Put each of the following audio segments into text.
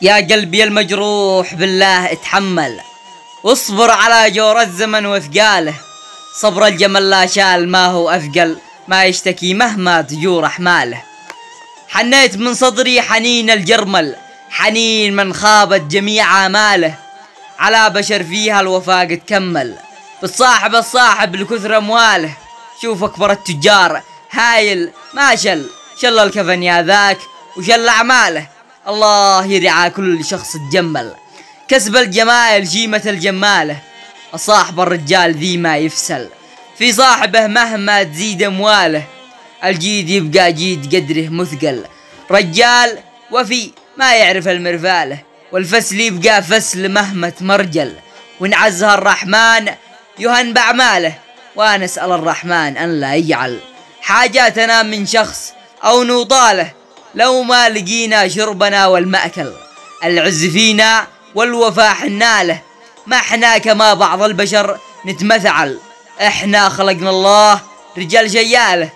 يا قلبي المجروح بالله اتحمل، واصبر على جور الزمن وثقاله. صبر الجمل لا شال ما هو أثقل، ما يشتكي مهما تجور أحماله. حنيت من صدري حنين الجرمل، حنين من خابت جميع آماله. على بشر فيها الوفاء قد كمل، بتصاحب الصاحب لكثر أمواله. شوف أكبر التجار هايل ما شل الكفن يا ذاك وشل أعماله. الله يرعى كل شخص تجمل، كسب الجمال جيمة الجماله. صاحب الرجال ذي ما يفسل، في صاحبه مهما تزيد أمواله. الجيد يبقى جيد قدره مثقل، رجال وفي ما يعرف المرفاله. والفسل يبقى فسل مهما تمرجل، ونعزها الرحمن يهن بأعماله. ونسأل الرحمن أن لا يجعل حاجاتنا من شخص أو نوطاله. لو ما لقينا شربنا والمأكل، العز فينا والوفاء حناله. ما احنا كما بعض البشر نتمثعل، احنا خلقنا الله رجال جياله.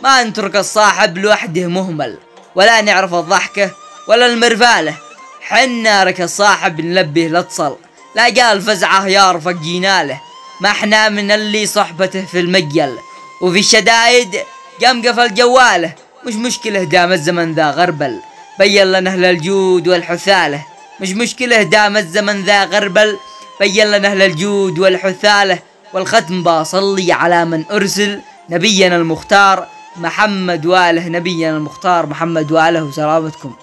ما نترك الصاحب لوحده مهمل، ولا نعرف الضحكة ولا المرفاله. حنا رك الصاحب نلبه لاتصل، لا قال فزعه يارفق جيناله. ما احنا من اللي صحبته في المجل، وفي الشدايد قام قفل جواله. مش مشكلة دام الزمن ذا غربل، بين لنا أهل الجود والحثالة. مش مشكلة دام الزمن ذا غربل، بين لنا أهل الجود والحثالة. والختم باصلي على من أرسل، نبينا المختار محمد وآله. نبينا المختار محمد وآله. سلامتكم.